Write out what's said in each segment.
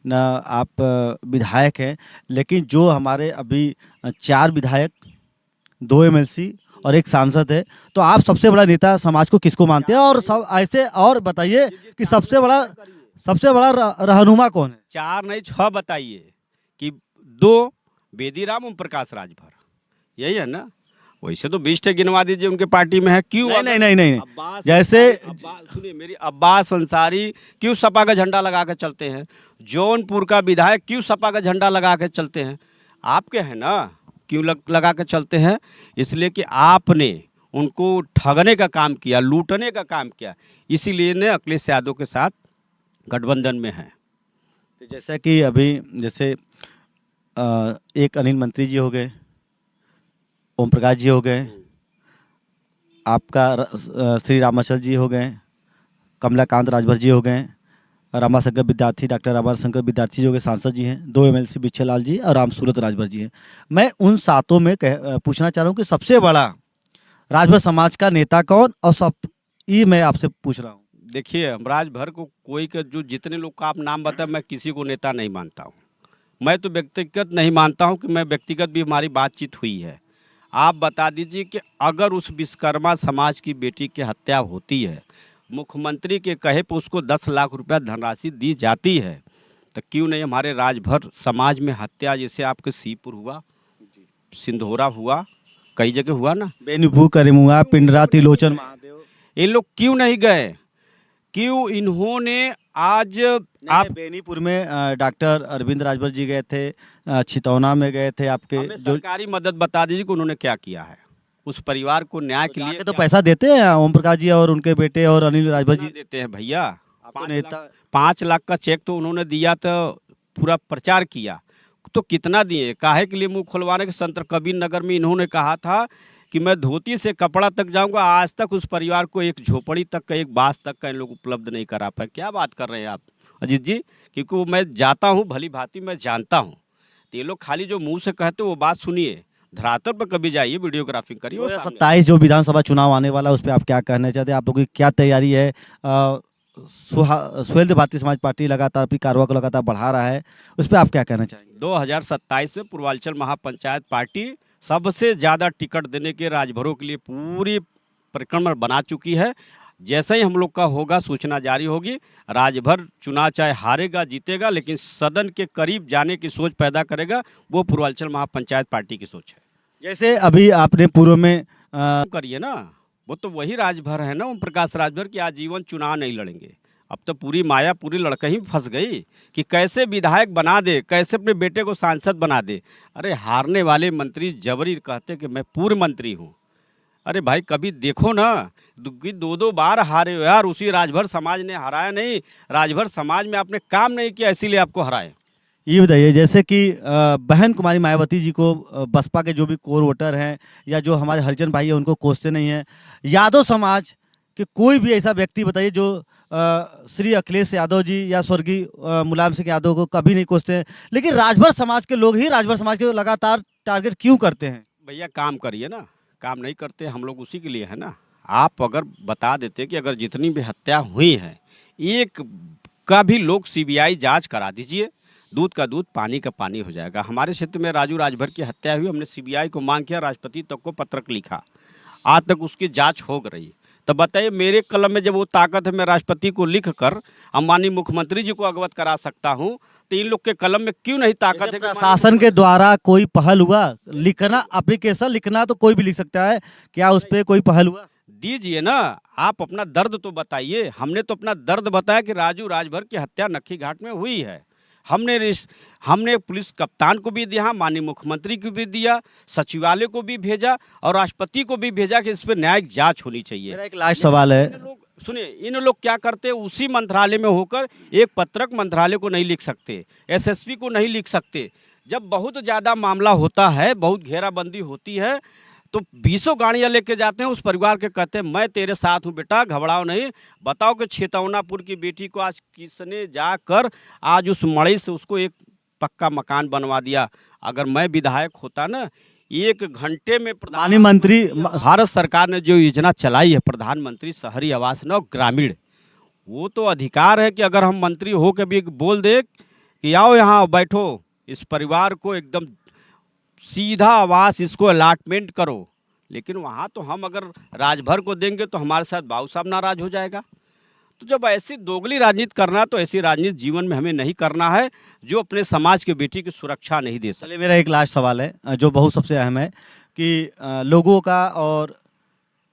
न आप विधायक हैं, लेकिन जो हमारे अभी 4 विधायक, 2 एमएलसी और 1 सांसद है, तो आप सबसे बड़ा नेता समाज को किसको मानते हैं? और सब ऐसे और बताइए कि सबसे बड़ा रहनुमा कौन है? 4 नहीं 6 बताइए कि 2 बेदीराम ओम प्रकाश राजभर, यही है ना। वैसे तो 20 गिनवा दीजिए उनके पार्टी में है। क्यों? नहीं नहीं नहीं नहीं, अब्बास जैसे सुनिए मेरी, अब्बास अंसारी क्यों सपा का झंडा लगा के चलते हैं? जौनपुर का विधायक क्यों सपा का झंडा लगा के चलते हैं? आपके हैं ना, क्यों लगा के चलते हैं? इसलिए कि आपने उनको ठगने का काम किया, लूटने का काम किया, इसीलिए ने अखिलेश यादव के साथ गठबंधन में है। तो जैसा कि अभी जैसे एक अनिल मंत्री जी हो गए, ओम प्रकाश जी हो गए, आपका श्री रामाचल जी हो गए, कमलाकांत राजभर जी हो गए, रमाशंकर विद्यार्थी, डॉक्टर रमाशंकर विद्यार्थी जी हो गए, सांसद जी हैं, 2 एमएलसी बिच्छे लाल जी और रामसूरत राजभर जी हैं। मैं उन सातों में पूछना चाह रहा हूँ कि सबसे बड़ा राजभर समाज का नेता कौन, और सब ये मैं आपसे पूछ रहा हूँ। देखिए, हम राजभर को कोई का जो जितने लोग का आप नाम बताए, मैं किसी को नेता नहीं मानता हूँ। मैं तो व्यक्तिगत नहीं मानता हूँ कि मैं व्यक्तिगत भी हमारी बातचीत हुई है। आप बता दीजिए कि अगर उस विश्वकर्मा समाज की बेटी की हत्या होती है, मुख्यमंत्री के कहे पर उसको 10 लाख रुपया धनराशि दी जाती है, तो क्यों नहीं हमारे राजभर समाज में हत्या, जैसे आपके सीपुर हुआ, सिंधोरा हुआ, कई जगह हुआ ना, बेनीभू करेमुआ, पिंडरा, तिलोचन महादेव, ये लोग क्यों नहीं गए? क्यों इन्होंने आज आप बेनीपुर में डॉक्टर अरविंद राजभर जी गए थे, छितौना में गए थे, आपके हमें जो सरकारी मदद बता दीजिए कि उन्होंने क्या किया है उस परिवार को न्याय के लिए। जाके तो पैसा देते हैं ओम प्रकाश जी और उनके बेटे और अनिल राजभर जी देते हैं भैया। आपको नेता। 5 लाख का चेक तो उन्होंने दिया, तो पूरा प्रचार किया, तो कितना दिए? काहे के लिए मुंह खुलवाने के? संत कबीर नगर में इन्होंने कहा था कि मैं धोती से कपड़ा तक जाऊंगा। आज तक उस परिवार को एक झोपड़ी तक का, एक बांस तक का इन लोग उपलब्ध नहीं करा पाए। क्या बात कर रहे हैं आप अजीत जी? क्योंकि वो मैं जाता हूँ, भली भांति मैं जानता हूँ। तो ये लोग खाली जो मुंह से कहते वो बात सुनिए, धरातल पर कभी जाइए, वीडियोग्राफिंग करिए। 2027 जो विधानसभा चुनाव आने वाला है, उस पर आप क्या कहना चाहते हैं? आप लोगों की क्या तैयारी है? सुहेलदेव भारतीय समाज पार्टी लगातार अपनी कार्रवाई को लगातार बढ़ा रहा है, उस पर आप क्या कहना चाहेंगे? 2027 में पूर्वांचल महापंचायत पार्टी सबसे ज़्यादा टिकट देने के राजभरों के लिए पूरी परिक्रमण बना चुकी है। जैसे ही हम लोग का होगा, सूचना जारी होगी। राजभर चुनाव चाहे हारेगा जीतेगा, लेकिन सदन के करीब जाने की सोच पैदा करेगा, वो पूर्वांचल महापंचायत पार्टी की सोच है। जैसे अभी आपने पूर्व में करिए ना, वो तो वही राजभर है ना, ओम प्रकाश राजभर की आजीवन चुनाव नहीं लड़ेंगे। अब तो पूरी माया पूरी लड़का ही फंस गई कि कैसे विधायक बना दे, कैसे अपने बेटे को सांसद बना दे। अरे हारने वाले मंत्री जबरी कहते कि मैं पूर्व मंत्री हूँ। अरे भाई कभी देखो ना, 2 बार हारे हो यार, उसी राजभर समाज ने हराया नहीं, राजभर समाज में आपने काम नहीं किया, इसीलिए आपको हराए। ये बताइए, जैसे कि बहन कुमारी मायावती जी को बसपा के जो भी कोर वोटर हैं या जो हमारे हरिजन भाई हैं उनको कोसते नहीं हैं, यादव समाज के कोई भी ऐसा व्यक्ति बताइए जो श्री अखिलेश यादव जी या स्वर्गीय मुलायम सिंह यादव को कभी नहीं कोसते हैं, लेकिन राजभर समाज के लोग ही राजभर समाज के लगातार टारगेट क्यों करते हैं? भैया काम करिए ना, काम नहीं करते हम लोग उसी के लिए है ना। आप अगर बता देते कि अगर जितनी भी हत्या हुई है, एक का भी लोग सीबीआई जांच करा दीजिए, दूध का दूध पानी का पानी हो जाएगा। हमारे क्षेत्र में राजू राजभर की हत्या हुई, हमने सीबीआई को मांग किया, राष्ट्रपति तक को पत्रक लिखा, आज तक उसकी जांच हो गई। तो बताइए मेरे कलम में जब वो ताकत है, मैं राष्ट्रपति को लिख कर माननीय मुख्यमंत्री जी को अवगत करा सकता हूँ, तो इन लोग के कलम में क्यों नहीं ताकत है? प्रशासन के द्वारा कोई पहल हुआ? लिखना, एप्लीकेशन लिखना तो कोई भी लिख सकता है, क्या उस पर कोई पहल हुआ? दीजिए ना, आप अपना दर्द तो बताइए। हमने तो अपना दर्द बताया कि राजू राजभर की हत्या नक्खी घाट में हुई है। हमने पुलिस कप्तान को भी दिया, माननीय मुख्यमंत्री को भी दिया, सचिवालय को भी भेजा और राष्ट्रपति को भी भेजा कि इस पर न्यायिक जांच होनी चाहिए। मेरा एक लास्ट सवाल है, सुनिए, इन लोग क्या करते हैं, उसी मंत्रालय में होकर एक पत्रक मंत्रालय को नहीं लिख सकते, एसएसपी को नहीं लिख सकते। जब बहुत ज़्यादा मामला होता है, बहुत घेराबंदी होती है, तो 20 गाड़ियाँ लेके जाते हैं उस परिवार के, कहते हैं मैं तेरे साथ हूँ बेटा, घबराओ नहीं। बताओ कि छितौनापुर की बेटी को आज किसने जाकर आज उस मड़ई से उसको एक पक्का मकान बनवा दिया। अगर मैं विधायक होता ना, 1 घंटे में प्रधानमंत्री, भारत सरकार ने जो योजना चलाई है प्रधानमंत्री शहरी आवास न ग्रामीण, वो तो अधिकार है कि अगर हम मंत्री हो के भी बोल दे कि आओ यहाँ बैठो, इस परिवार को एकदम सीधा आवास इसको अलाटमेंट करो। लेकिन वहाँ तो हम अगर राजभर को देंगे तो हमारे साथ बाबू साहब नाराज हो जाएगा। तो जब ऐसी दोगली राजनीति करना, तो ऐसी राजनीति जीवन में हमें नहीं करना है जो अपने समाज के बेटी की सुरक्षा नहीं दे सकते। चलिए, मेरा एक लास्ट सवाल है जो बहुत सबसे अहम है कि लोगों का और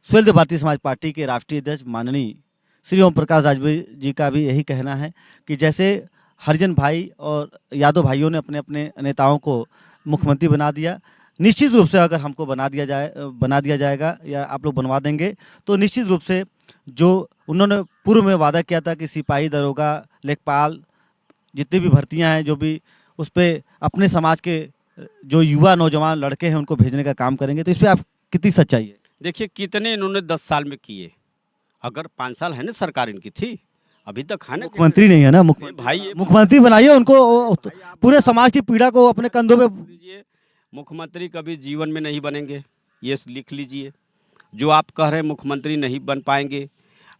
सुहेलदेव भारतीय समाज पार्टी के राष्ट्रीय अध्यक्ष माननीय श्री ओम प्रकाश राजभर जी का भी यही कहना है कि जैसे हरिजन भाई और यादव भाइयों ने अपने अपने नेताओं को मुख्यमंत्री बना दिया, निश्चित रूप से अगर हमको बना दिया जाएगा या आप लोग बनवा देंगे, तो निश्चित रूप से जो उन्होंने पूर्व में वादा किया था कि सिपाही, दरोगा, लेखपाल, जितनी भी भर्तियां हैं, जो भी उस पर अपने समाज के जो युवा नौजवान लड़के हैं उनको भेजने का काम करेंगे, तो इस पर आप कितनी सच्चाई है? देखिए, कितने इन्होंने 10 साल में किए। अगर 5 साल है ना सरकार इनकी थी, अभी तक है ना। मुख्यमंत्री नहीं है ना, भाई मुख्यमंत्री बनाइए उनको, पूरे समाज की पीड़ा को अपने कंधों पे। लीजिए, मुख्यमंत्री कभी जीवन में नहीं बनेंगे, ये लिख लीजिए। जो आप कह रहे हैं मुख्यमंत्री नहीं बन पाएंगे,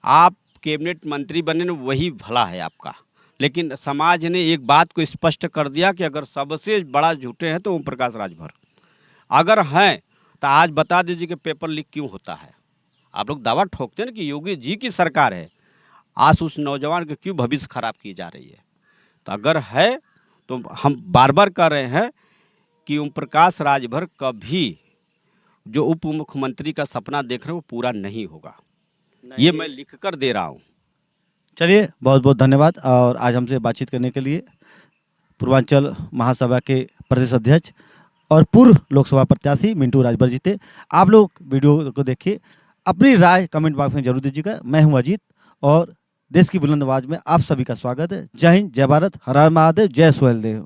आप कैबिनेट मंत्री बने ना, वही भला है आपका। लेकिन समाज ने एक बात को स्पष्ट कर दिया कि अगर सबसे बड़ा झूठे हैं तो ओम प्रकाश राजभर अगर हैं, तो आज बता दीजिए कि पेपर लीक क्यों होता है। आप लोग दावा ठोकते हैं ना कि योगी जी की सरकार है, आज उस नौजवान के क्यों भविष्य खराब की जा रही है। तो अगर है तो हम बार बार कह रहे हैं कि ओम प्रकाश राजभर कभी जो उप मुख्यमंत्री का सपना देख रहे हैं वो पूरा नहीं होगा। ये मैं लिख कर दे रहा हूँ। चलिए, बहुत बहुत धन्यवाद। और आज हमसे बातचीत करने के लिए पूर्वांचल महासभा के प्रदेश अध्यक्ष और पूर्व लोकसभा प्रत्याशी मिंटू राजभर जी थे। आप लोग वीडियो को देखिए, अपनी राय कमेंट बॉक्स में जरूर दीजिएगा। मैं हूं अजीत और देश की बुलंद आवाज में आप सभी का स्वागत है। जय हिंद, जय भारत, हर हर महादेव, जय सुहेलदेव।